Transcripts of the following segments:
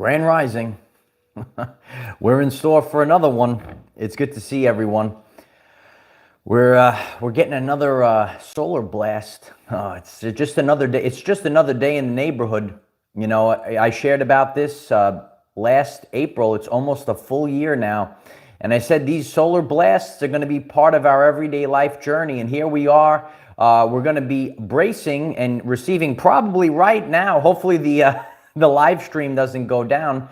Grand Rising. We're in store for another one. It's good to see everyone. We're getting another solar blast. It's just another day. It's just another day in the neighborhood. You know, I shared about this last April. It's almost a full year now. And I said these solar blasts are going to be part of our everyday life journey. And here we are. We're going to be bracing and receiving probably right now. Hopefully the live stream doesn't go down.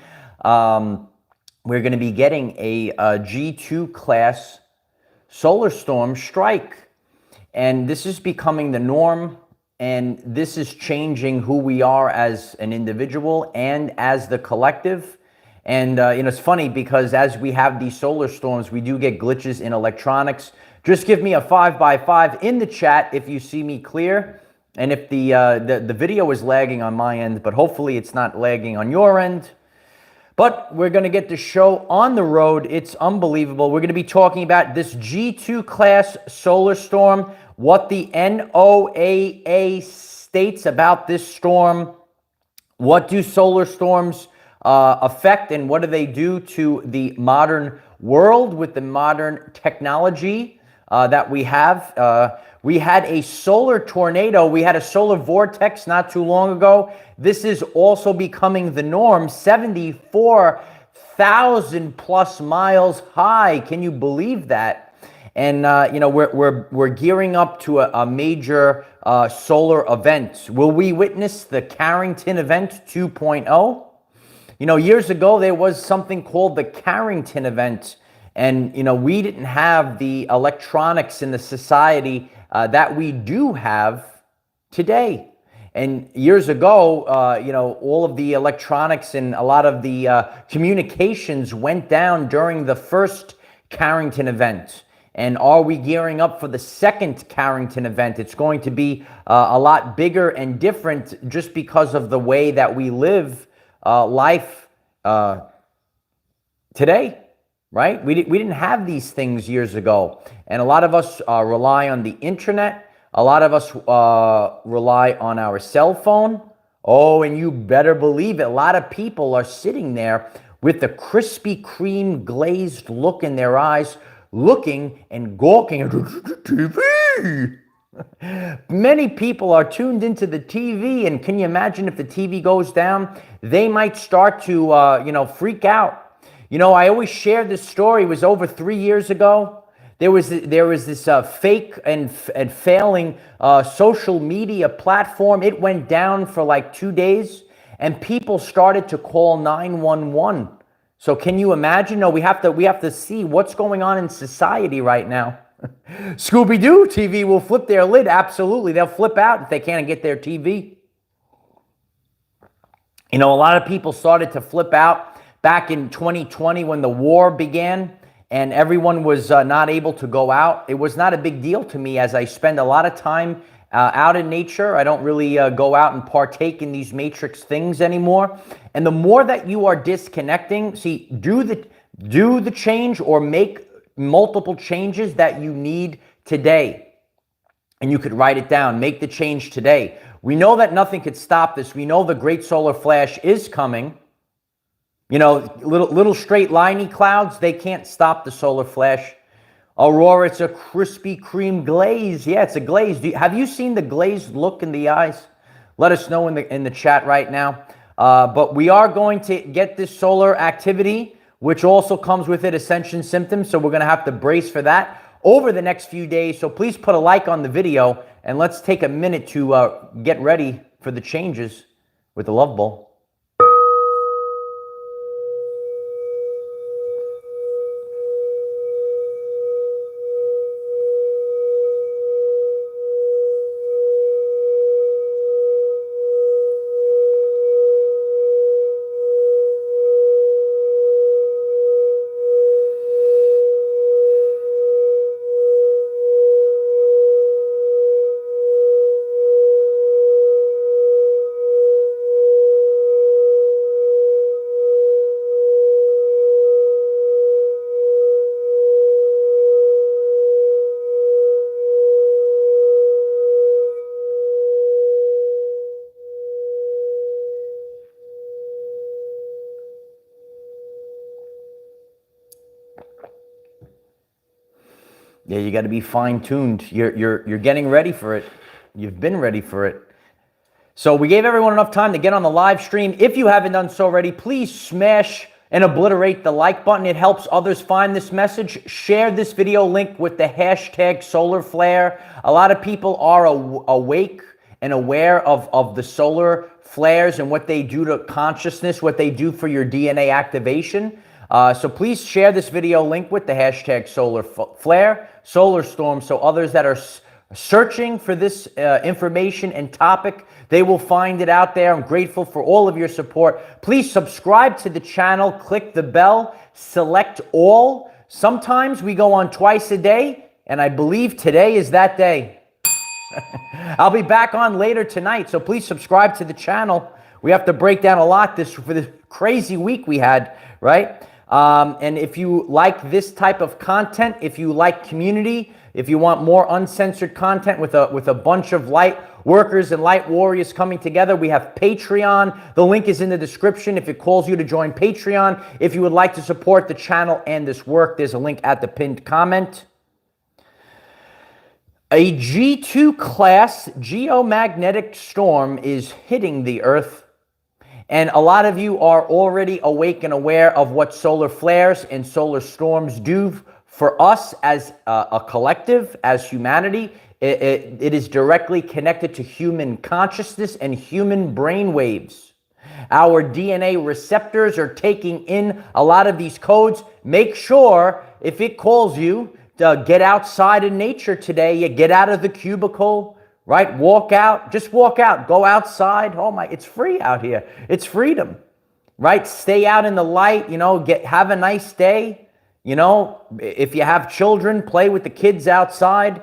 We're going to be getting a G2 class solar storm strike. And this is becoming the norm. And this is changing who we are as an individual and as the collective. And, it's funny because as we have these solar storms, we do get glitches in electronics. Just give me a 5x5 in the chat if you see me clear. And if the video is lagging on my end, but hopefully it's not lagging on your end. But we're going to get the show on the road. It's unbelievable. We're going to be talking about this G2 class solar storm, what the NOAA states about this storm, what do solar storms affect, and what do they do to the modern world with the modern technology that we have. We had a solar tornado. We had a solar vortex not too long ago. This is also becoming the norm, 74,000 plus miles high. Can you believe that? And, we're gearing up to a major solar event. Will we witness the Carrington event 2.0? Years ago, there was something called the Carrington event. And, we didn't have the electronics in the society that we do have today. And years ago, all of the electronics and a lot of the communications went down during the first Carrington event. And are we gearing up for the second Carrington event? It's going to be a lot bigger and different just because of the way that we live life today, right? We didn't have these things years ago. And a lot of us rely on the internet. A lot of us rely on our cell phone. Oh, and you better believe it. A lot of people are sitting there with the Krispy Kreme glazed look in their eyes, looking and gawking at TV. Many people are tuned into the TV, and can you imagine if the TV goes down? They might start to, freak out. I always share this story. It was over 3 years ago. There was this fake and failing social media platform. It went down for like 2 days, and people started to call 911. So can you imagine? No, we have to see what's going on in society right now. Scooby-Doo TV will flip their lid. Absolutely. They'll flip out if they can't get their TV. A lot of people started to flip out back in 2020 when the war began and everyone was not able to go out. It was not a big deal to me as I spend a lot of time out in nature. I don't really go out and partake in these matrix things anymore. And the more that you are disconnecting, see, do the change or make multiple changes that you need today. And you could write it down. Make the change today. We know that nothing could stop this. We know the great solar flash is coming. Little straight liney clouds, they can't stop the solar flash. Aurora, it's a Krispy Kreme glaze. Yeah, it's a glaze. Have you seen the glazed look in the eyes? Let us know in the chat right now. But we are going to get this solar activity, which also comes with it ascension symptoms. So we're going to have to brace for that over the next few days. So please put a like on the video and let's take a minute to get ready for the changes with the Love Bowl. Yeah, you got to be fine-tuned. You're getting ready for it. You've been ready for it. So we gave everyone enough time to get on the live stream. If you haven't done so already, please smash and obliterate the like button. It helps others find this message. Share this video link with the hashtag solar flare. A lot of people are awake and aware of the solar flares and what they do to consciousness, what they do for your DNA activation. So please share this video link with the hashtag solar flare, solar storm, so others that are searching for this information and topic, they will find it out there. I'm grateful for all of your support. Please subscribe to the channel, click the bell, select all. Sometimes we go on twice a day, and I believe today is that day. I'll be back on later tonight, so please subscribe to the channel. We have to break down a lot for this crazy week we had, right? And if you like this type of content, if you like community, if you want more uncensored content with a bunch of light workers and light warriors coming together, we have Patreon. The link is in the description if it calls you to join Patreon. If you would like to support the channel and this work, there's a link at the pinned comment. A G2 class geomagnetic storm is hitting the Earth. And a lot of you are already awake and aware of what solar flares and solar storms do for us as a collective, as humanity. It is directly connected to human consciousness and human brain waves. Our DNA receptors are taking in a lot of these codes. Make sure, if it calls you, to get outside in nature today. You get out of the cubicle, right? Walk out. Just walk out. Go outside. Oh my, it's free out here. It's freedom, right? Stay out in the light, have a nice day. If you have children, play with the kids outside.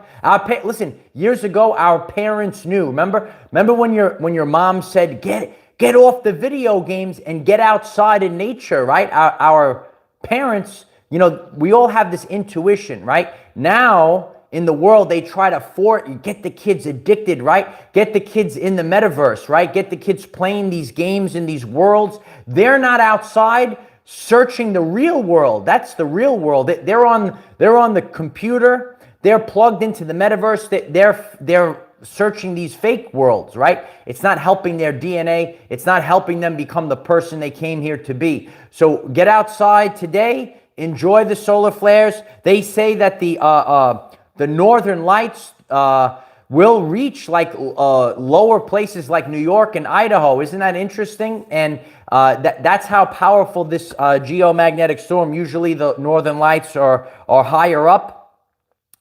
Listen, years ago, our parents knew. Remember when your mom said, get off the video games and get outside in nature, right? Our parents, we all have this intuition, right? Now, in the world, they try to get the kids addicted, right? Get the kids in the metaverse, right? Get the kids playing these games in these worlds. They're not outside searching the real world. That's the real world. They're on the computer. They're plugged into the metaverse. They're searching these fake worlds, right? It's not helping their DNA. It's not helping them become the person they came here to be. So get outside today. Enjoy the solar flares. They say that the northern lights will reach lower places like New York and Idaho. Isn't that interesting? And that's how powerful this geomagnetic storm. Usually the northern lights are higher up,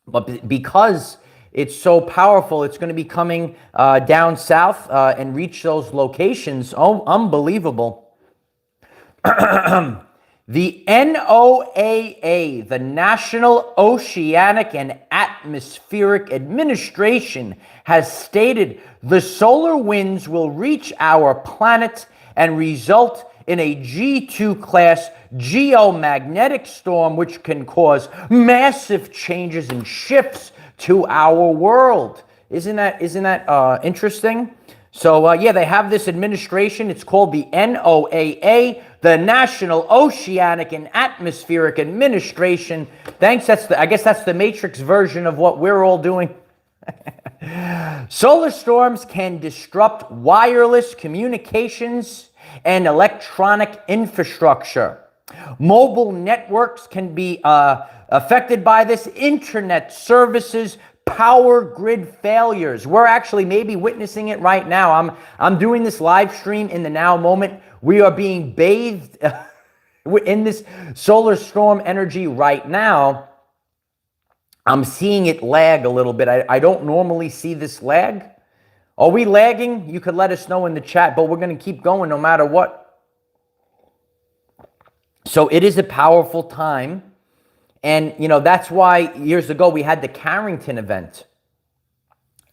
but because it's so powerful, it's going to be coming down south and reach those locations. Oh, unbelievable. The NOAA, the National Oceanic and Atmospheric Administration, has stated the solar winds will reach our planet and result in a G2 class geomagnetic storm, which can cause massive changes and shifts to our world. Isn't that interesting? So, yeah, they have this administration. It's called the NOAA, the National Oceanic and Atmospheric Administration. Thanks. I guess that's the Matrix version of what we're all doing. Solar storms can disrupt wireless communications and electronic infrastructure. Mobile networks can be affected by this. Internet services, power grid failures. We're actually maybe witnessing it right now. I'm doing this live stream in the now moment. We are being bathed in this solar storm energy right now. I'm seeing it lag a little bit. I don't normally see this lag. Are we lagging? You could let us know in the chat, but we're going to keep going no matter what. So it is a powerful time. And, that's why years ago we had the Carrington event.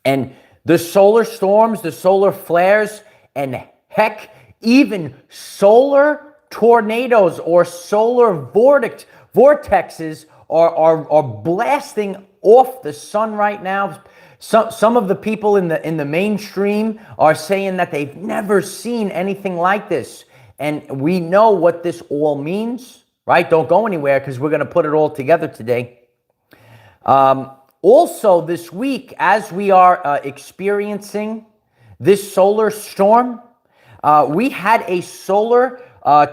And the solar storms, the solar flares, and heck, even solar tornadoes or solar vortexes are blasting off the sun right now. Some of the people in the mainstream are saying that they've never seen anything like this. And we know what this all means, right? Don't go anywhere because we're going to put it all together today. Also this week, as we are experiencing this solar storm, we had a solar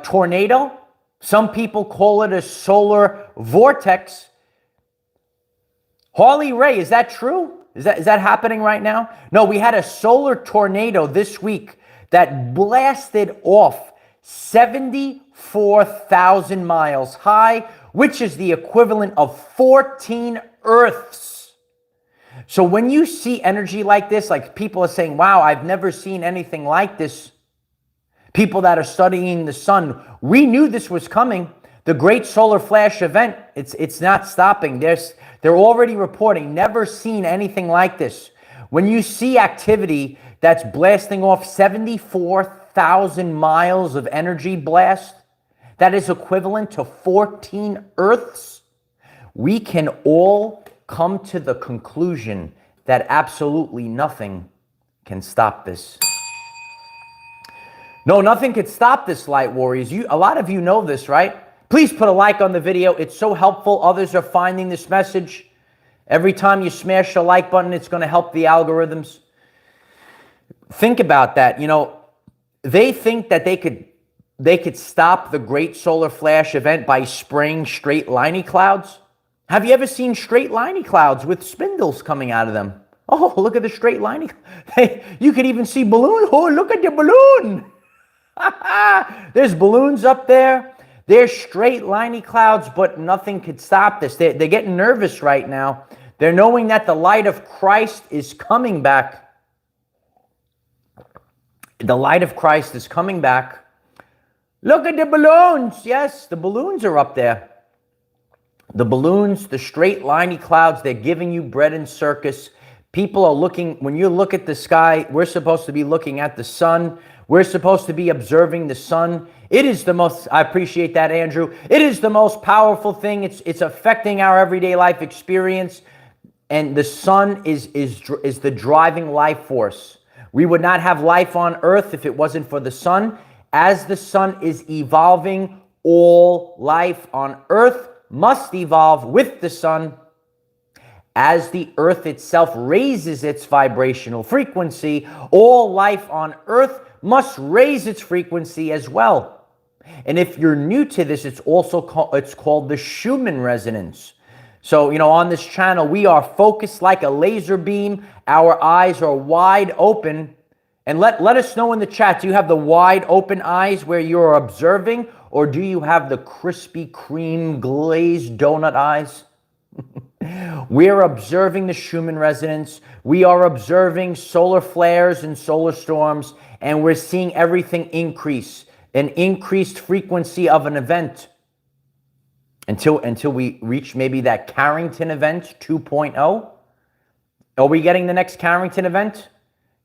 tornado. Some people call it a solar vortex. Harley Ray, is that true? Is that happening right now? No, we had a solar tornado this week that blasted off 74,000 miles high, which is the equivalent of 14 Earths. So when you see energy like this, like people are saying, wow, I've never seen anything like this. People that are studying the sun, we knew this was coming. The great solar flash event, it's not stopping. They're already reporting, never seen anything like this. When you see activity that's blasting off 74,000 miles of energy blast, that is equivalent to 14 Earths, we can all come to the conclusion that absolutely nothing can stop this. No, nothing could stop this, Light Warriors. A lot of you know this, right? Please put a like on the video. It's so helpful. Others are finding this message. Every time you smash the like button, it's going to help the algorithms. Think about that. You know, they think that they could stop the great solar flash event by spraying straight liney clouds. Have you ever seen straight liney clouds with spindles coming out of them? Oh, look at the straight liney. Hey, you could even see balloons. Oh, look at the balloon. There's balloons up there. There's straight liney clouds, but nothing could stop this. They're getting nervous right now. They're knowing that the light of Christ is coming back. The light of Christ is coming back. Look at the balloons. Yes, the balloons are up there. The balloons, the straight liney clouds, they're giving you bread and circus. People are looking, when you look at the sky, we're supposed to be looking at the sun. We're supposed to be observing the sun. It is the most, I appreciate that, Andrew. It is the most powerful thing. It's affecting our everyday life experience. And the sun is the driving life force. We would not have life on Earth if it wasn't for the sun. As the sun is evolving, all life on Earth must evolve with the sun. As the Earth itself raises its vibrational frequency, all life on Earth must raise its frequency as well. And if you're new to this, it's called the Schumann Resonance. So, you know, on this channel, we are focused like a laser beam. Our eyes are wide open. And let us know in the chat, do you have the wide open eyes where you're observing, or do you have the Krispy Kreme glazed donut eyes? We're observing the Schumann Resonance. We are observing solar flares and solar storms, and we're seeing everything increase, an increased frequency of an event until we reach maybe that Carrington event 2.0. Are we getting the next Carrington event?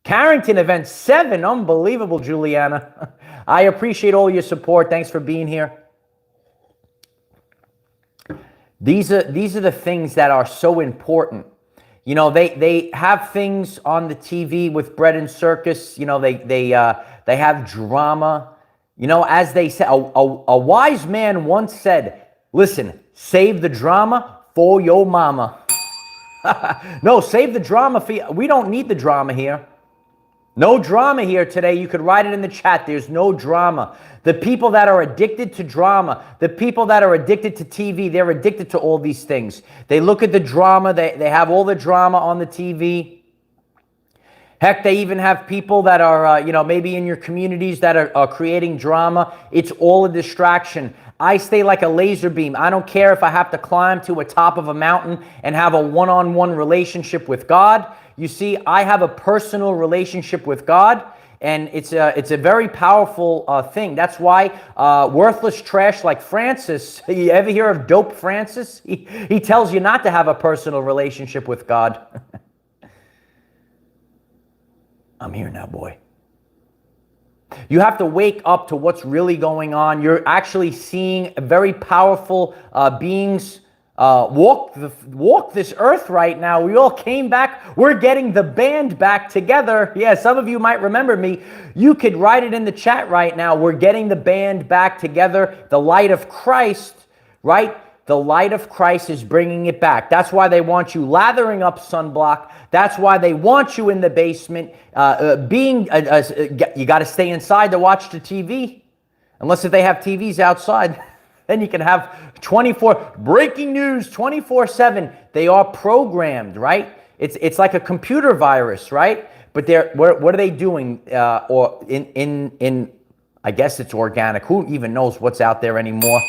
Carrington event 7, unbelievable, Juliana. I appreciate all your support. Thanks for being here. These are the things that are so important. You know, they have things on the TV with bread and circus. You know, they have drama. You know, as they say, a wise man once said, listen, save the drama for your mama. No, save the drama for you. We don't need the drama here. No drama here today. You could write it in the chat. There's no drama. The people that are addicted to drama, the people that are addicted to TV, they're addicted to all these things. They look at the drama. They have all the drama on the TV. Heck, they even have people that are, you know, maybe in your communities that are creating drama. It's all a distraction. I stay like a laser beam. I don't care if I have to climb to a top of a mountain and have a one-on-one relationship with God. You see, I have a personal relationship with God, and it's a very powerful thing. That's why worthless trash like Francis, you ever hear of Dope Francis? He tells you not to have a personal relationship with God. I'm here now, boy. You have to wake up to what's really going on. You're actually seeing very powerful beings walk this earth right now. We all came back. We're getting the band back together. Yeah, some of you might remember me. You could write it in the chat right now. We're getting the band back together. The light of Christ, right? The light of Christ is bringing it back. That's why they want you lathering up sunblock. That's why they want you in the basement. You got to stay inside to watch the TV. Unless if they have TVs outside, then you can have 24 breaking news 24/7. They are programmed, right? It's like a computer virus, right? But what are they doing? Or in I guess it's organic. Who even knows what's out there anymore?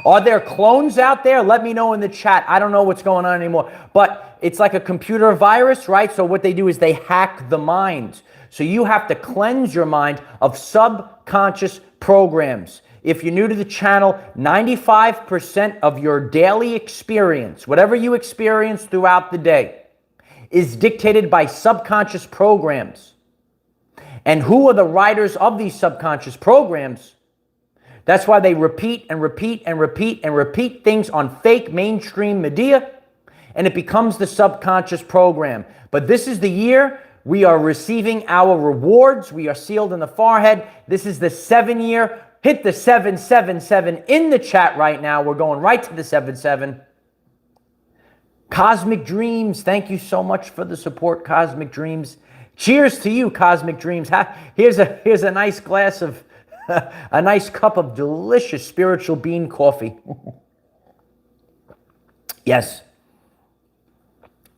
Are there clones out there? Let me know in the chat. I don't know what's going on anymore. But it's like a computer virus, right? So what they do is they hack the mind. So you have to cleanse your mind of subconscious programs. If you're new to the channel, 95% of your daily experience, whatever you experience throughout the day, is dictated by subconscious programs. And who are the writers of these subconscious programs? That's why they repeat and repeat and repeat and repeat things on fake mainstream media, and it becomes the subconscious program. But this is the year we are receiving our rewards. We are sealed in the forehead. This is the 7-year. Hit the 777 in the chat right now. We're going right to the 77. Cosmic Dreams, thank you so much for the support, Cosmic Dreams. Cheers to you, Cosmic Dreams. Here's a nice glass of, a nice cup of delicious spiritual bean coffee. Yes.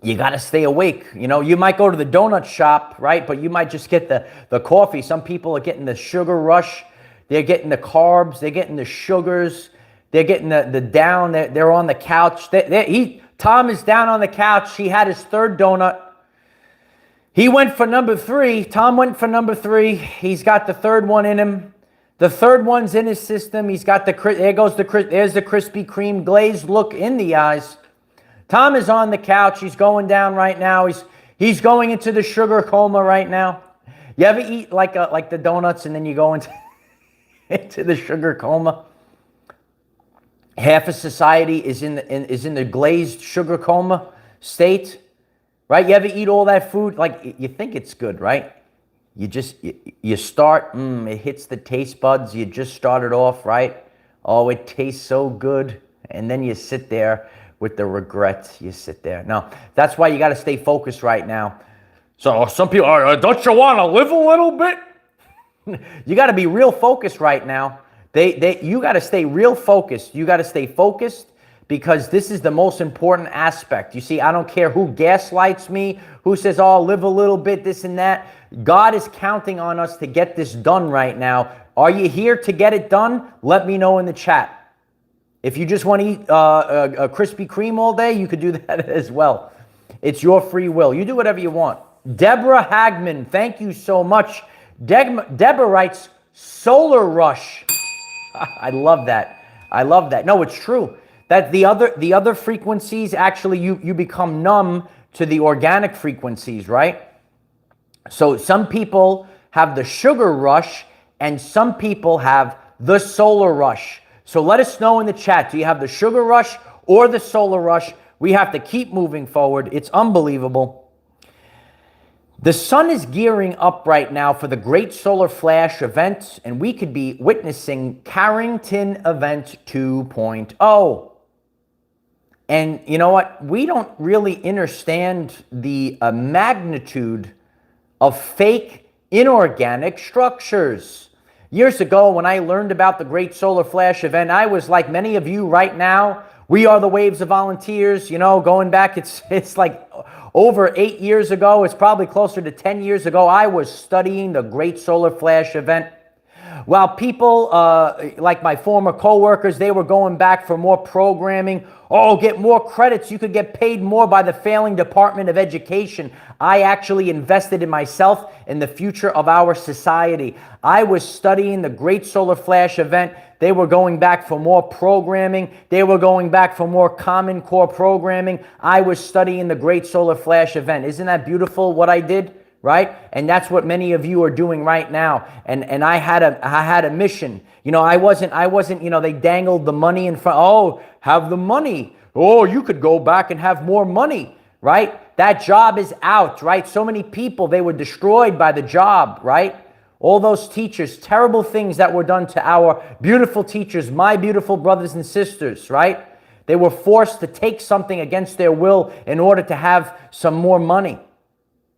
You got to stay awake. You know, you might go to the donut shop, right? But you might just get the coffee. Some people are getting the sugar rush. They're getting the carbs. They're getting the sugars. They're getting the down. They're on the couch. Tom is down on the couch. He had his third donut. He went for number 3. Tom went for number 3. He's got the third one in him. The third one's in his system. He's got there's the Krispy Kreme glazed look in the eyes. Tom is on the couch. He's going down right now. He's going into the sugar coma right now. You ever eat like the donuts and then you go into into the sugar coma? Half of society is in the glazed sugar coma state, right? You ever eat all that food? Like, you think it's good, right? You start, it hits the taste buds. You just started off, right? Oh, it tastes so good. And then you sit there with the regret. You sit there. No, that's why you got to stay focused right now. So some people are, don't you want to live a little bit? You got to be real focused right now. You got to stay real focused. You got to stay focused because this is the most important aspect. You see, I don't care who gaslights me, who says, oh, live a little bit, this and that. God is counting on us to get this done right now. Are you here to get it done? Let me know in the chat. If you just want to eat a Krispy Kreme all day, you could do that as well. It's your free will. You do whatever you want. Deborah Hagman, thank you so much. Deborah writes, solar rush. I love that. I love that. No, it's true. That the other frequencies, actually, you become numb to the organic frequencies, right? So some people have the sugar rush and some people have the solar rush. So let us know in the chat. Do you have the sugar rush or the solar rush? We have to keep moving forward. It's unbelievable. The sun is gearing up right now for the Great Solar Flash event, and we could be witnessing Carrington Event 2.0. And you know what? We don't really understand the magnitude of fake inorganic structures. Years ago, when I learned about the Great Solar Flash event, I was like many of you right now. We are the waves of volunteers, you know, going back, it's like over 8 years ago. It's probably closer to 10 years ago. I was studying the Great Solar Flash event. While people like my former co-workers, they were going back for more programming. Oh, get more credits. You could get paid more by the failing Department of Education. I actually invested in myself and the future of our society. I was studying the Great Solar Flash event. They were going back for more programming. They were going back for more Common Core programming. I was studying the Great Solar Flash event. Isn't that beautiful what I did? Right? And that's what many of you are doing right now. And I had a mission. You know, I wasn't, you know, they dangled the money in front. Oh, have the money. Oh, you could go back and have more money, right? That job is out, right? So many people, they were destroyed by the job, right? All those teachers, terrible things that were done to our beautiful teachers, my beautiful brothers and sisters, right? They were forced to take something against their will in order to have some more money.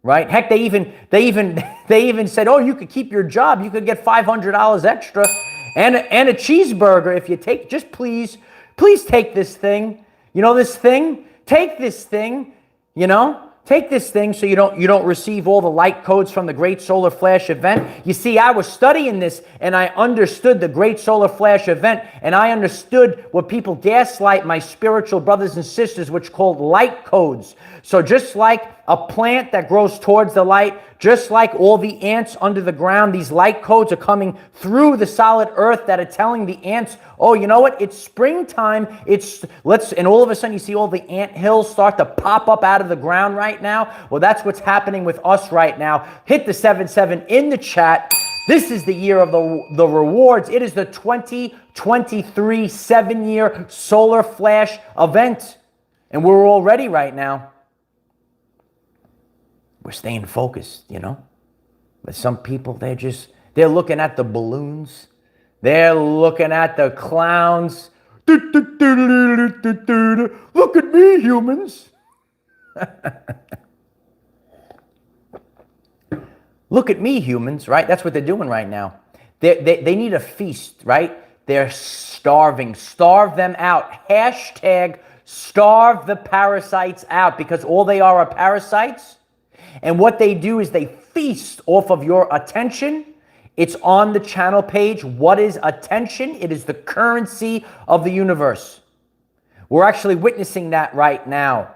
Right? Heck, they even said, oh, you could keep your job. You could get $500 extra and a cheeseburger if you take, just please take this thing. You know this thing? Take this thing, you know? Take this thing so you don't receive all the light codes from the Great Solar Flash event. You see, I was studying this and I understood the Great Solar Flash event, and I understood what people gaslight my spiritual brothers and sisters, which called light codes. So just like a plant that grows towards the light, just like all the ants under the ground, these light codes are coming through the solid earth that are telling the ants, oh, you know what? It's springtime. And all of a sudden you see all the ant hills start to pop up out of the ground right now. Well, that's what's happening with us right now. Hit the 77 in the chat. This is the year of the rewards. It is the 2023 7-year solar flash event. And we're all ready right now. We're staying focused, you know. But some people, they're looking at the balloons. They're looking at the clowns. Look at me, humans. Look at me, humans, right? That's what they're doing right now. They need a feast, right? They're starving. Starve them out. Hashtag starve the parasites out, because all they are parasites. And what they do is they feast off of your attention. It's on the channel page. What is attention? It is the currency of the universe. We're actually witnessing that right now.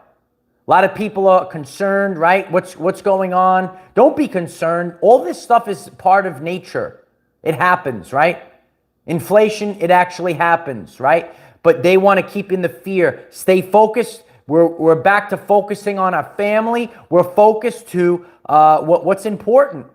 A lot of people are concerned, right? What's going on? Don't be concerned. All this stuff is part of nature. It happens, right? Inflation, it actually happens, right? But they want to keep in the fear. Stay focused. We're back to focusing on our family. We're focused to what's important.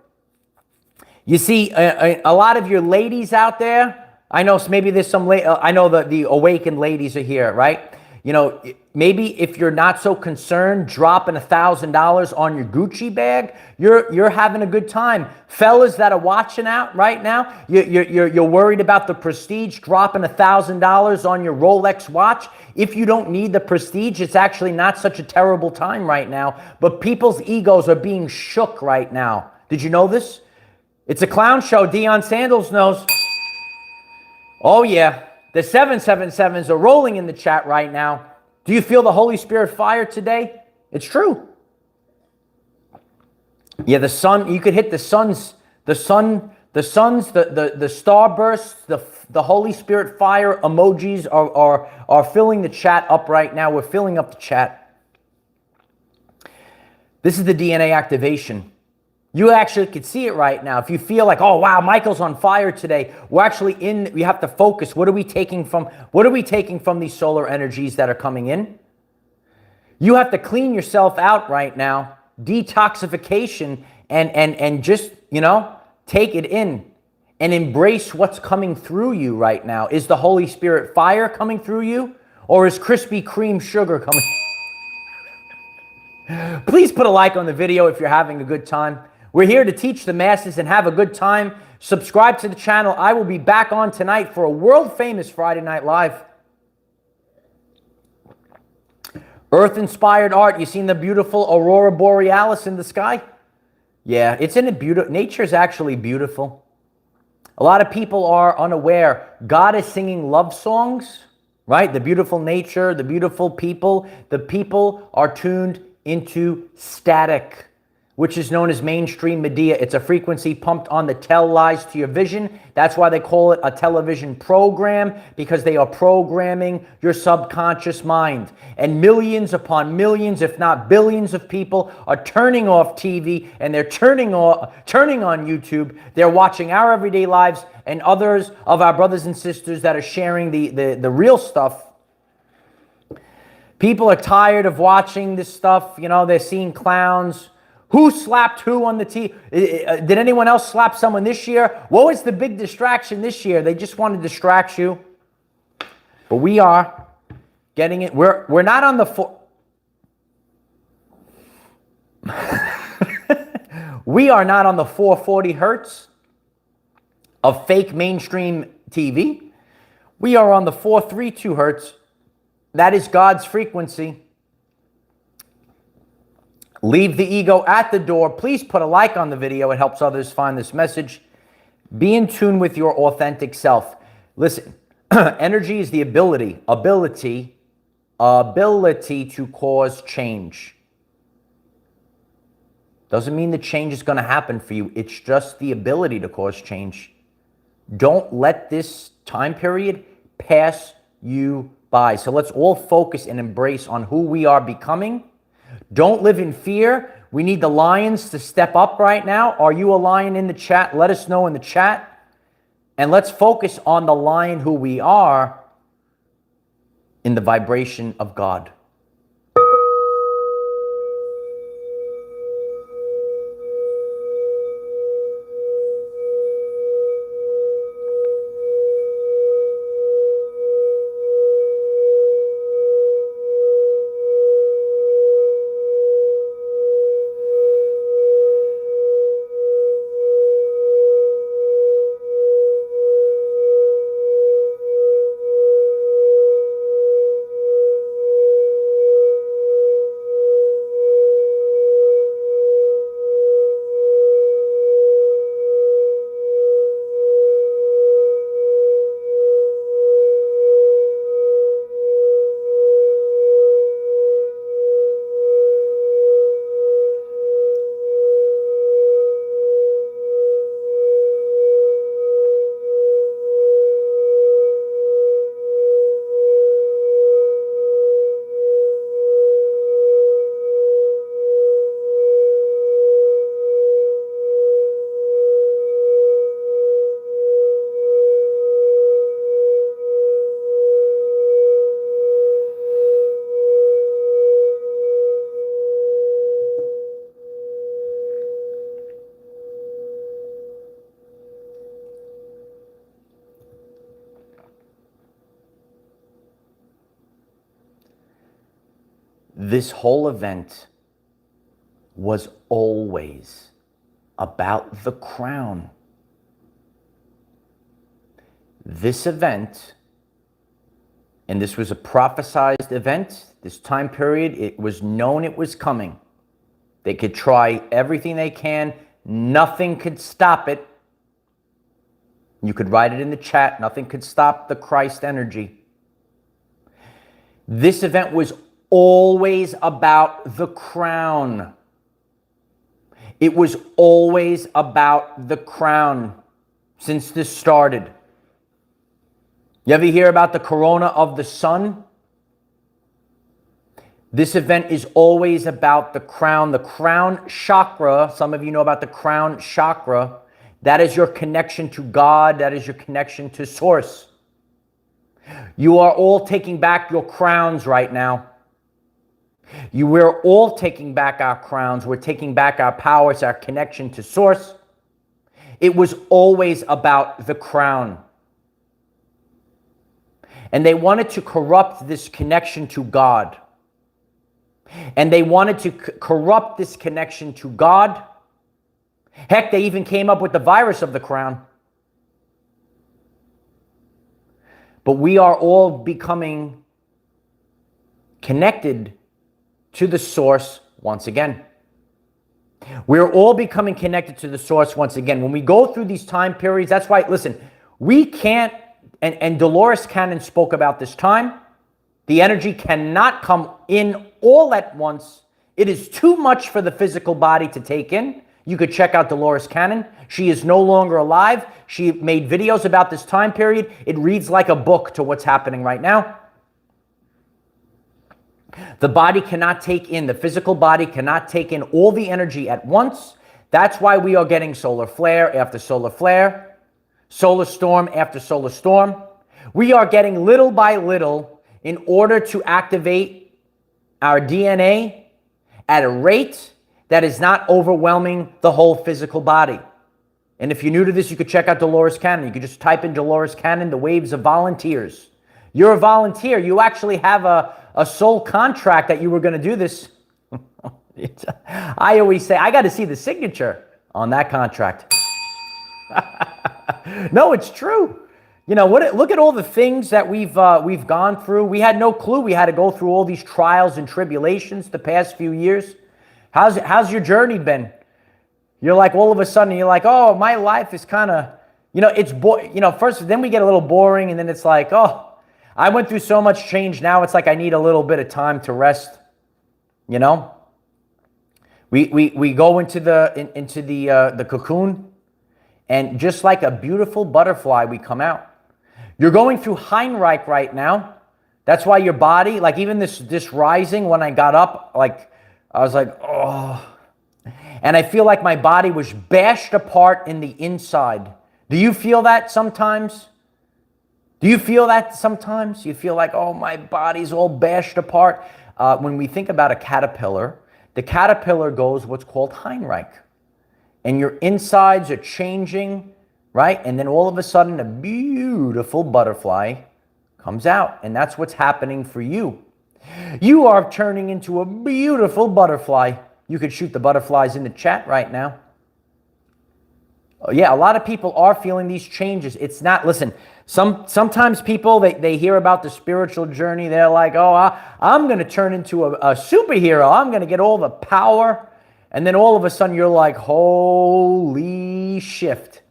You see, a lot of your ladies out there, I know maybe there's some, I know that the awakened ladies are here, right? You know, maybe if you're not so concerned, dropping $1,000 on your Gucci bag, you're having a good time. Fellas that are watching out right now, you're worried about the prestige, dropping $1,000 on your Rolex watch. If you don't need the prestige, it's actually not such a terrible time right now. But people's egos are being shook right now. Did you know this? It's a clown show. Deion Sandals knows. Oh, yeah. The 777s are rolling in the chat right now. Do you feel the Holy Spirit fire today? It's true. Yeah, the sun, you could hit the suns, the starbursts, the Holy Spirit fire emojis are filling the chat up right now. We're filling up the chat. This is the DNA activation. You actually could see it right now. If you feel like, oh, wow, Michael's on fire today, we're actually we have to focus. What are we taking from these solar energies that are coming in? You have to clean yourself out right now. Detoxification and just, you know, take it in and embrace what's coming through you right now. Is the Holy Spirit fire coming through you, or is Krispy Kreme sugar coming? Please put a like on the video if you're having a good time. We're here to teach the masses and have a good time. Subscribe to the channel. I will be back on tonight for a world-famous Friday Night Live. Earth-inspired art. You seen the beautiful aurora borealis in the sky? Yeah, it's in a beautiful. Nature's actually beautiful. A lot of people are unaware. God is singing love songs, right? The beautiful nature, the beautiful people. The people are tuned into static, which is known as mainstream media. It's a frequency pumped on the tell lies to your vision. That's why they call it a television program, because they are programming your subconscious mind. And millions upon millions, if not billions of people are turning off TV, and they're turning on YouTube. They're watching our everyday lives and others of our brothers and sisters that are sharing the real stuff. People are tired of watching this stuff. You know, they're seeing clowns. Who slapped who on the TV? Did anyone else slap someone this year? What was the big distraction this year? They just want to distract you. But we are getting it. We're not on the we are not on the 440 hertz of fake mainstream TV. We are on the 432 hertz That is God's frequency. Leave the ego at the door. Please put a like on the video. It helps others find this message. Be in tune with your authentic self. Listen, energy is the ability to cause change. Doesn't mean the change is going to happen for you. It's just the ability to cause change. Don't let this time period pass you by. So let's all focus and embrace on who we are becoming. Don't live in fear. We need the lions to step up right now. Are you a lion in the chat? Let us know in the chat. And let's focus on the lion who we are in the vibration of God. This whole event was always about the crown. This event, and this was a prophesized event, this time period, it was known it was coming. They could try everything they can. Nothing could stop it. You could write it in the chat. Nothing could stop the Christ energy. This event was always about the crown. It was always about the crown since this started. You ever hear about the corona of the sun? This event is always about the crown chakra. Some of you know about the crown chakra. That is your connection to God. That is your connection to source. You are all taking back your crowns right now. We're all taking back our crowns. We're taking back our powers, our connection to source. It was always about the crown. And they wanted to corrupt this connection to God. And they wanted to corrupt this connection to God. Heck, they even came up with the virus of the crown. But we are all becoming connected to the source once again. We're all becoming connected to the source once again. When we go through these time periods, that's why, listen, we can't, and Dolores Cannon spoke about this time, the energy cannot come in all at once. It is too much for the physical body to take in. You could check out Dolores Cannon. She is no longer alive. She made videos about this time period. It reads like a book to what's happening right now. The body cannot take in, the physical body cannot take in all the energy at once. That's why we are getting solar flare after solar flare, solar storm after solar storm. We are getting little by little in order to activate our DNA at a rate that is not overwhelming the whole physical body. And if you're new to this, you could check out Dolores Cannon. You could just type in Dolores Cannon, the waves of volunteers. You're a volunteer. You actually have a soul contract that you were going to do this. I always say, I got to see the signature on that contract. No, it's true. You know, look at all the things that we've gone through. We had no clue we had to go through all these trials and tribulations the past few years. How's your journey been? You're like, all of a sudden, you're like, oh, my life is kind of, you know, first, then we get a little boring, and then it's like, oh, I went through so much change. Now it's like I need a little bit of time to rest. You know, we go into the cocoon, and just like a beautiful butterfly, we come out. You're going through Heinrich right now. That's why your body, like even this rising, when I got up, like I was like, oh. And I feel like my body was bashed apart in the inside. Do you feel that sometimes? Do you feel that sometimes? You feel like, oh, my body's all bashed apart. When we think about a caterpillar, the caterpillar goes what's called Heinrich. And your insides are changing, right? And then all of a sudden, a beautiful butterfly comes out. And that's what's happening for you. You are turning into a beautiful butterfly. You could shoot the butterflies in the chat right now. Yeah, a lot of people are feeling these changes. It's not, listen, sometimes people, they hear about the spiritual journey. They're like, oh, I'm going to turn into a superhero. I'm going to get all the power. And then all of a sudden you're like, holy shift.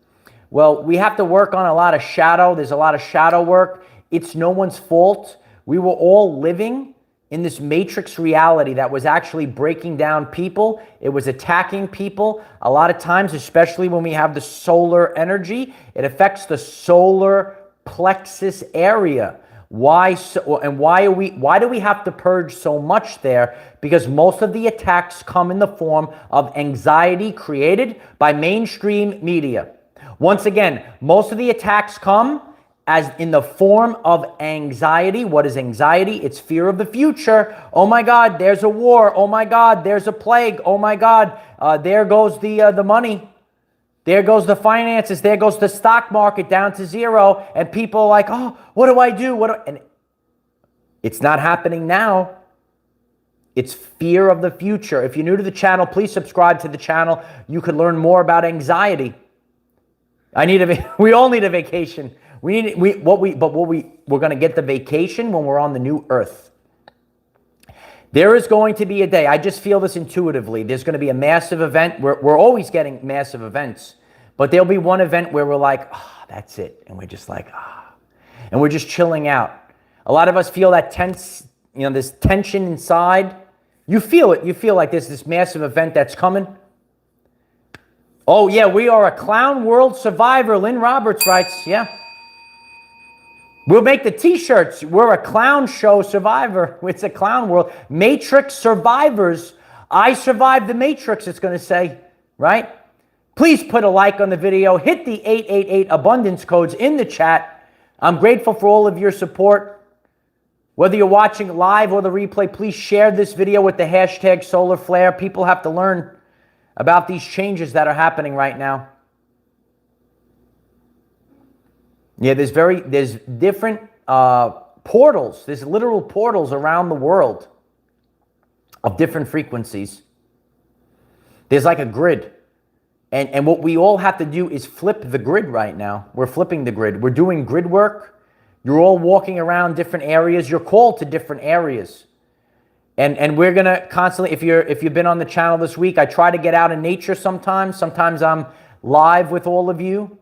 Well, we have to work on a lot of shadow. There's a lot of shadow work. It's no one's fault. We were all living in this matrix reality that was actually breaking down people. It was attacking people. A lot of times, especially when we have the solar energy, it affects the solar plexus area. Why do we have to purge so much there? Because most of the attacks come in the form of anxiety created by mainstream media. Once again, most of the attacks come as in the form of anxiety. What is anxiety? It's fear of the future. Oh my God, there's a war. Oh my God, there's a plague. Oh my God, there goes the money. There goes the finances. There goes the stock market down to zero. And people are like, oh, what do I do? And it's not happening now. It's fear of the future. If you're new to the channel, please subscribe to the channel. You could learn more about anxiety. We all need a vacation. We're going to get the vacation when we're on the new earth. There is going to be a day, I just feel this intuitively, there's going to be a massive event. We're always getting massive events, but there'll be one event where we're like, ah, oh, that's it. And we're just like, ah, and we're just chilling out. A lot of us feel that tense, you know, this tension inside. You feel it. You feel like there's this massive event that's coming. Oh yeah, we are a clown world survivor. Lynn Roberts writes, yeah. We'll make the t-shirts. We're a clown show survivor. It's a clown world. Matrix survivors. I survived the Matrix, it's going to say, right? Please put a like on the video. Hit the 888 abundance codes in the chat. I'm grateful for all of your support. Whether you're watching live or the replay, please share this video with the hashtag solar flare. People have to learn about these changes that are happening right now. Yeah, there's different portals. There's literal portals around the world of different frequencies. There's like a grid. And what we all have to do is flip the grid right now. We're flipping the grid. We're doing grid work. You're all walking around different areas. You're called to different areas. And we're going to constantly, if you've been on the channel this week, I try to get out in nature sometimes. Sometimes I'm live with all of you.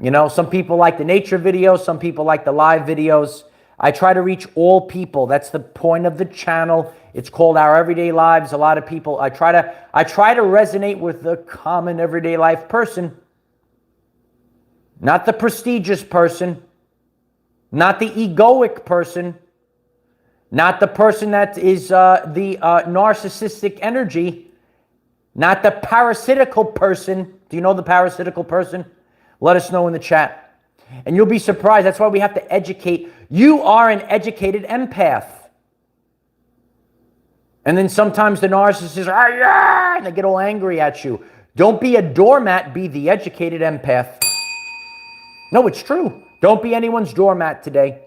You know, some people like the nature videos, some people like the live videos. I try to reach all people. That's the point of the channel. It's called Our Everyday Lives. A lot of people, I try to resonate with the common everyday life person. Not the prestigious person. Not the egoic person. Not the person that is the narcissistic energy. Not the parasitical person. Do you know the parasitical person? Let us know in the chat. And you'll be surprised. That's why we have to educate. You are an educated empath. And then sometimes the narcissists are, yeah, and they get all angry at you. Don't be a doormat. Be the educated empath. No, it's true. Don't be anyone's doormat today.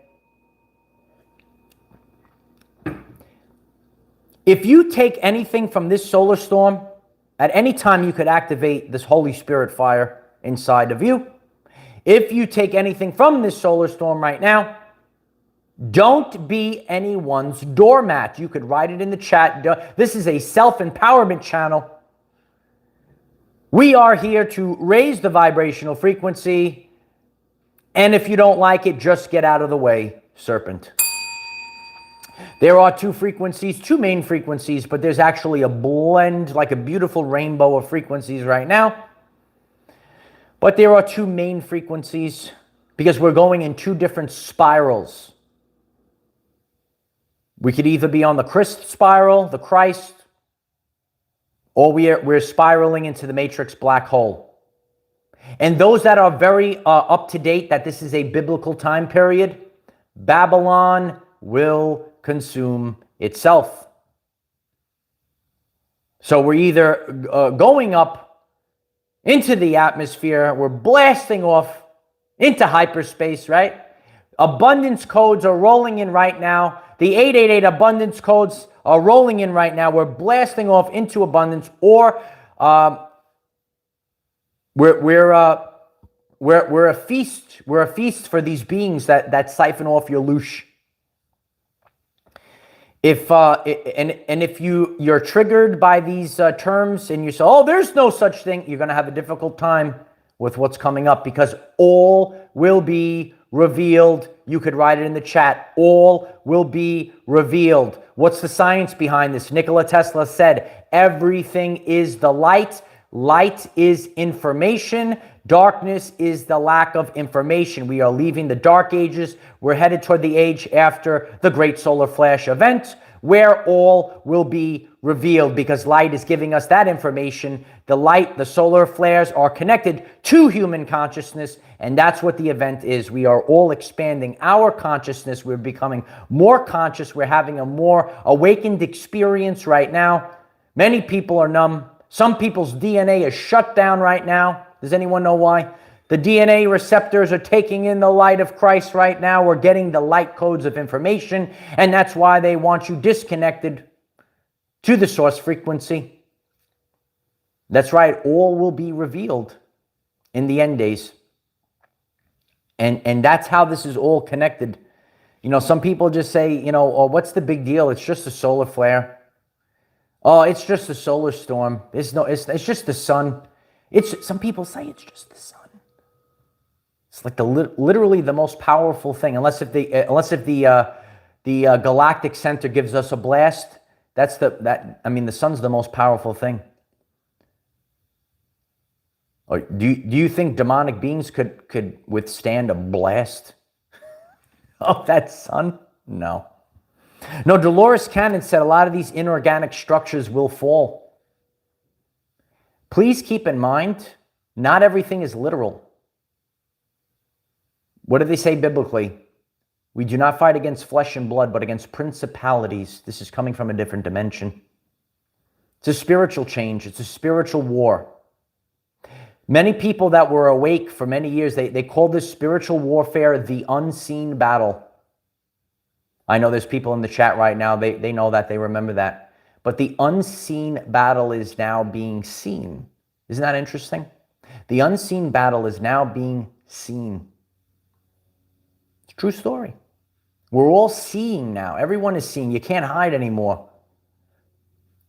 If you take anything from this solar storm, at any time you could activate this Holy Spirit fire inside of you. If you take anything from this solar storm right now, don't be anyone's doormat. You could write it in the chat. This is a self-empowerment channel. We are here to raise the vibrational frequency. And if you don't like it, just get out of the way, serpent. There are two frequencies, two main frequencies, but there's actually a blend, like a beautiful rainbow of frequencies right now. But there are two main frequencies because we're going in two different spirals. We could either be on the Christ spiral, the Christ, or we're spiraling into the matrix black hole. And those that are very up to date, that this is a biblical time period, Babylon will consume itself. So we're either going up into the atmosphere, we're blasting off into hyperspace, right? Abundance codes are rolling in right now. The 888 abundance codes are rolling in right now. We're blasting off into abundance, or we're a feast. We're a feast for these beings that siphon off your loosh. If you're triggered by these terms and you say, "Oh, there's no such thing," you're going to have a difficult time with what's coming up, because all will be revealed. You could write it in the chat. All will be revealed. What's the science behind this? Nikola Tesla said, everything is the light. Light is information. Darkness is the lack of information. We are leaving the dark ages. We're headed toward the age after the great solar flash event, where all will be revealed, because light is giving us that information. The light, the solar flares are connected to human consciousness, and that's what the event is. We are all expanding our consciousness. We're becoming more conscious. We're having a more awakened experience right now. Many people are numb. Some people's DNA is shut down right now. Does anyone know why? The DNA receptors are taking in the light of Christ right now. We're getting the light codes of information, and that's why they want you disconnected to the source frequency. That's right. All will be revealed in the end days. And that's how this is all connected. You know, some people just say, you know, oh, what's the big deal? It's just a solar flare. Oh, it's just a solar storm. It's just the sun. Some people say it's just the sun. It's like literally the most powerful thing, unless if the galactic center gives us a blast. The sun's the most powerful thing. Or do you think demonic beings could withstand a blast of that sun? No. No, Dolores Cannon said a lot of these inorganic structures will fall. Please keep in mind, not everything is literal. What do they say biblically? We do not fight against flesh and blood, but against principalities. This is coming from a different dimension. It's a spiritual change. It's a spiritual war. Many people that were awake for many years, they call this spiritual warfare the unseen battle. I know there's people in the chat right now, they know that, they remember that. But the unseen battle is now being seen. Isn't that interesting? The unseen battle is now being seen. It's a true story. We're all seeing now. Everyone is seeing. You can't hide anymore.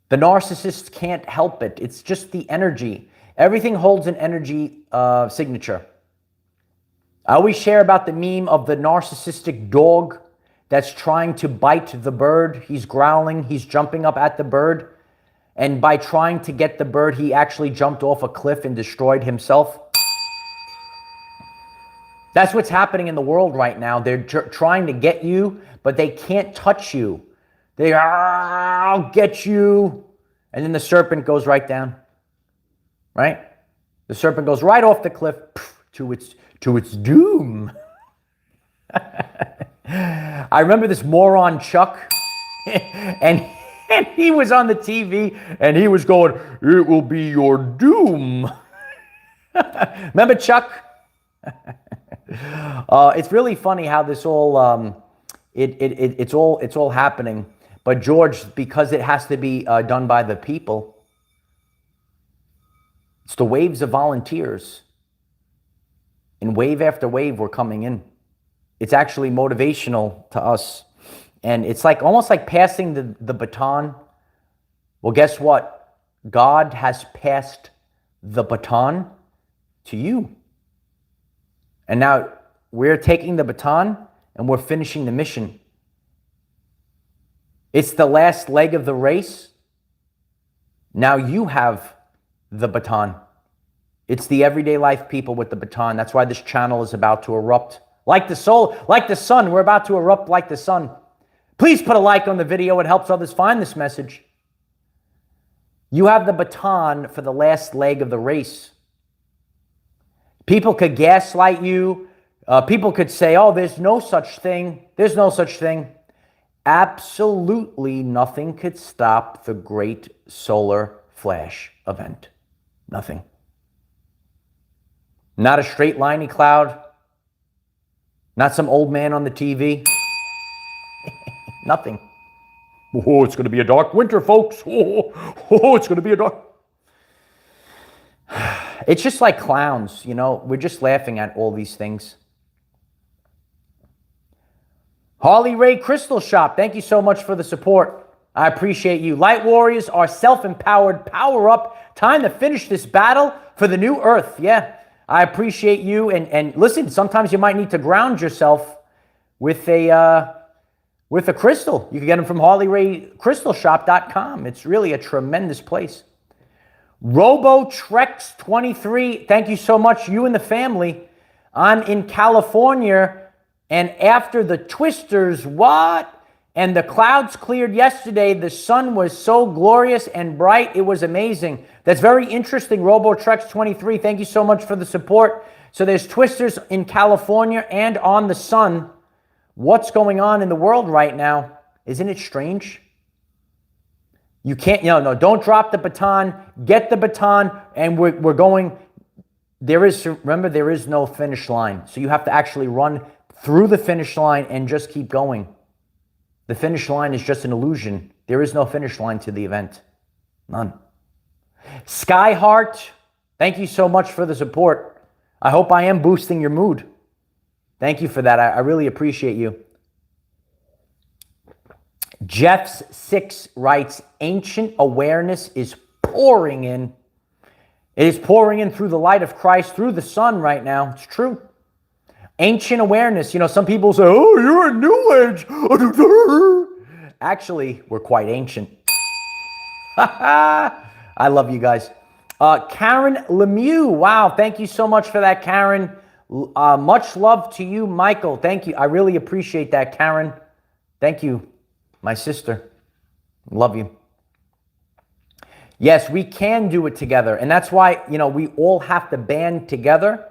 The narcissists can't help it. It's just the energy. Everything holds an energy signature. I always share about the meme of the narcissistic dog that's trying to bite the bird. He's growling. He's jumping up at the bird. And by trying to get the bird, he actually jumped off a cliff and destroyed himself. That's what's happening in the world right now. They're trying to get you, but they can't touch you. They are, I'll get you. And then the serpent goes right down. Right? The serpent goes right off the cliff to its doom. I remember this moron Chuck, and he was on the TV, and he was going, "It will be your doom." Remember Chuck? It's really funny how this all it's all happening. But George, because it has to be done by the people, it's the waves of volunteers. And wave after wave, we're coming in. It's actually motivational to us. And it's like almost like passing the baton. Well, guess what? God has passed the baton to you. And now we're taking the baton and we're finishing the mission. It's the last leg of the race. Now you have the baton. It's the everyday life people with the baton. That's why this channel is about to erupt. Like the soul, like the sun, we're about to erupt like the sun. Please put a like on the video. It helps others find this message. You have the baton for the last leg of the race. People could gaslight you. People could say, oh, there's no such thing. There's no such thing. Absolutely nothing could stop the great solar flash event. Nothing. Not a straight liney cloud. Not some old man on the TV. Nothing. Oh, it's going to be a dark winter, folks. Oh, it's going to be a dark... It's just like clowns, you know. We're just laughing at all these things. Harley Ray Crystal Shop, thank you so much for the support. I appreciate you. Light warriors are self-empowered. Power up. Time to finish this battle for the new earth. Yeah, I appreciate you. And listen, sometimes you might need to ground yourself with a crystal. You can get them from HarleyRayCrystalShop.com. It's really a tremendous place. RoboTrex23, thank you so much, you and the family. I'm in California, and after the twisters, what? And the clouds cleared yesterday. The sun was so glorious and bright. It was amazing. That's very interesting, RoboTrex23. Thank you so much for the support. So there's twisters in California and on the sun. What's going on in the world right now? Isn't it strange? You can't, no, don't drop the baton. Get the baton, and we're going. Remember, there is no finish line. So you have to actually run through the finish line and just keep going. The finish line is just an illusion. There is no finish line to the event. None. Skyheart, thank you so much for the support. I hope I am boosting your mood. Thank you for that. I really appreciate you. Jeffs6 writes, ancient awareness is pouring in. It is pouring in through the light of Christ, through the sun right now. It's true. Ancient awareness. You know, some people say, oh, you're a new age. Actually, we're quite ancient. I love you guys. Karen Lemieux. Wow, thank you so much for that, Karen. Much love to you, Michael. Thank you. I really appreciate that, Karen. Thank you, my sister. Love you. Yes, we can do it together. And that's why, you know, we all have to band together,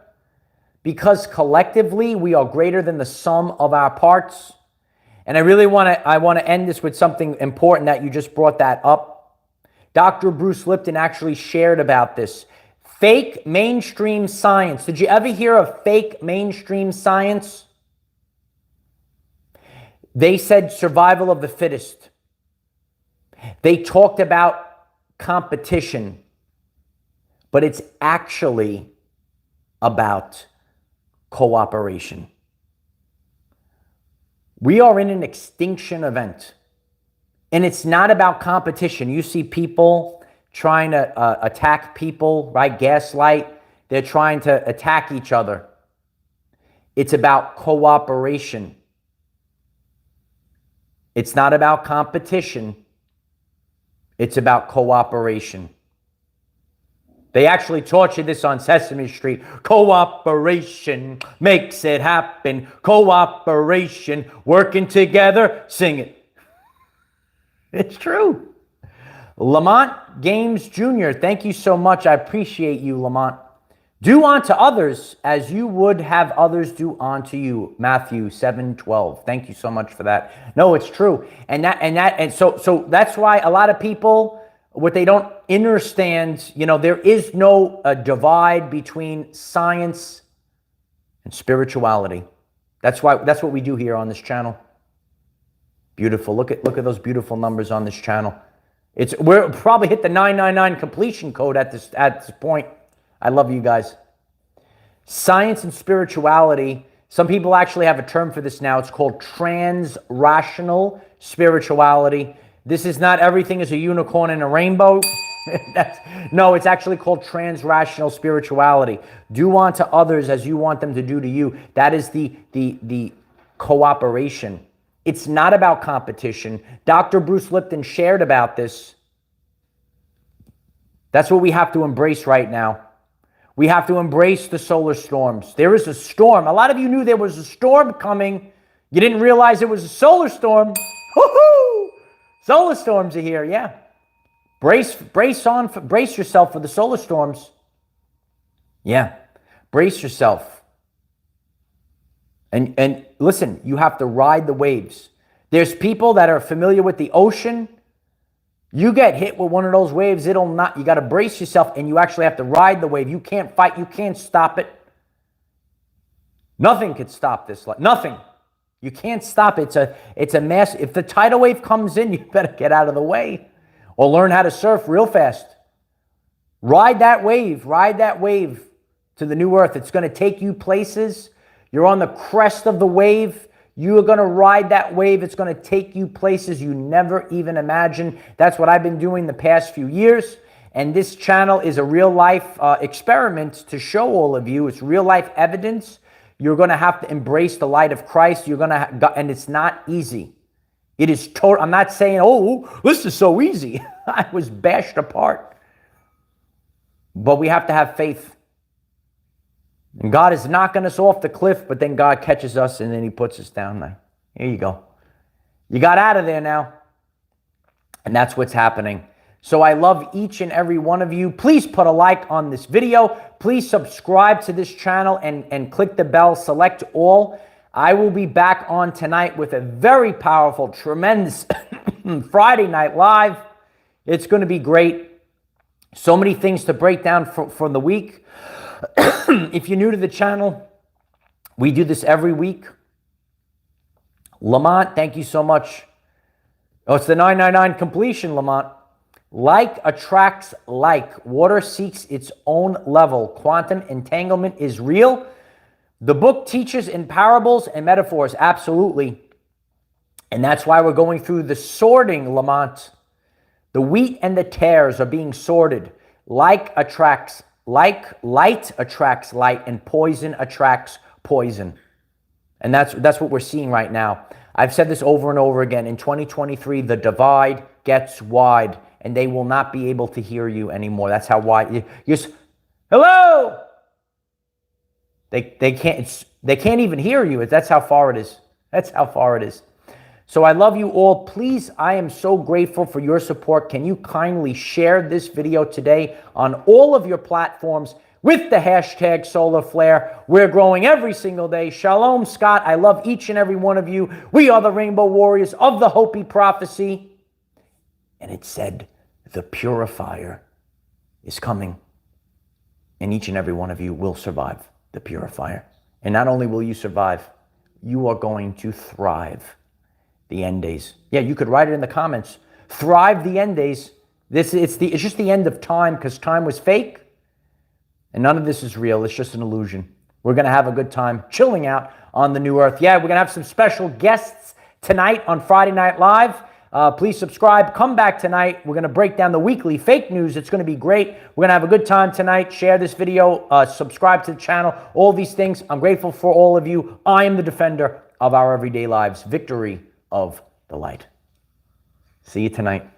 because collectively we are greater than the sum of our parts. And I really want to end this with something important that you just brought that up. Dr. Bruce Lipton actually shared about this. Fake mainstream science. Did you ever hear of fake mainstream science? They said survival of the fittest. They talked about competition, but it's actually about cooperation. We are in an extinction event, and it's not about competition. You see people trying to attack people, right? Gaslight. They're trying to attack each other. It's about cooperation. It's not about competition. It's about cooperation. They actually taught you this on Sesame Street. Cooperation makes it happen. Cooperation, working together, sing it. It's true. Lamont Games Jr., thank you so much. I appreciate you, Lamont. Do unto others as you would have others do unto you. Matthew 7:12. Thank you so much for that. No, it's true. And so that's why a lot of people, what they don't understand, you know, there is no divide between science and spirituality. That's what we do here on this channel. Beautiful. Look at those beautiful numbers on this channel. We're probably hit the 999 completion code at this point. I love you guys. Science and spirituality, some people actually have a term for this now. It's called trans-rational spirituality. This is not everything is a unicorn and a rainbow. No, it's actually called trans-rational spirituality. Do unto others as you want them to do to you. That is the cooperation. It's not about competition. Dr. Bruce Lipton shared about this. That's what we have to embrace right now. We have to embrace the solar storms. There is a storm. A lot of you knew there was a storm coming. You didn't realize it was a solar storm. Woohoo! Solar storms are here, yeah. Brace yourself for the solar storms. Yeah, brace yourself. And listen, you have to ride the waves. There's people that are familiar with the ocean. You get hit with one of those waves, you got to brace yourself, and you actually have to ride the wave. You can't fight, you can't stop it. Nothing could stop this. Nothing. You can't stop it. It's a mess. If the tidal wave comes in, you better get out of the way or learn how to surf real fast. Ride that wave to the new earth. It's going to take you places. You're on the crest of the wave. You are going to ride that wave. It's going to take you places you never even imagined. That's what I've been doing the past few years. And this channel is a real life experiment to show all of you. It's real life evidence. You're going to have to embrace the light of Christ. And it's not easy. It is total. I'm not saying, oh, this is so easy. I was bashed apart. But we have to have faith. And God is knocking us off the cliff, but then God catches us and then he puts us down there. Here you go. You got out of there now. And that's what's happening. So I love each and every one of you. Please put a like on this video. Please subscribe to this channel and click the bell, select all. I will be back on tonight with a very powerful, tremendous Friday Night Live. It's going to be great. So many things to break down from the week. If you're new to the channel, we do this every week. Lamont, thank you so much. Oh, it's the 999 completion, Lamont. Like attracts like. Water seeks its own level. Quantum entanglement is real. The book teaches in parables and metaphors, absolutely. And that's why we're going through the sorting, Lamont. The wheat and the tares are being sorted. Like attracts like, light attracts light, and poison attracts poison. And that's what we're seeing right now. I've said this over and over again. In 2023, the divide gets wide, and they will not be able to hear you anymore. That's how wide. Hello. They can't even hear you. That's how far it is. That's how far it is. So I love you all. Please, I am so grateful for your support. Can you kindly share this video today on all of your platforms with the hashtag Solar Flare? We're growing every single day. Shalom, Scott. I love each and every one of you. We are the Rainbow Warriors of the Hopi Prophecy. And it said, the purifier is coming. And each and every one of you will survive the purifier. And not only will you survive, you are going to thrive the end days. Yeah, you could write it in the comments. Thrive the end days. It's just the end of time, because time was fake. And none of this is real. It's just an illusion. We're going to have a good time chilling out on the new earth. Yeah, we're going to have some special guests tonight on Friday Night Live. Please subscribe. Come back tonight. We're going to break down the weekly fake news. It's going to be great. We're going to have a good time tonight. Share this video. Subscribe to the channel. All these things. I'm grateful for all of you. I am the defender of our everyday lives. Victory of the light. See you tonight.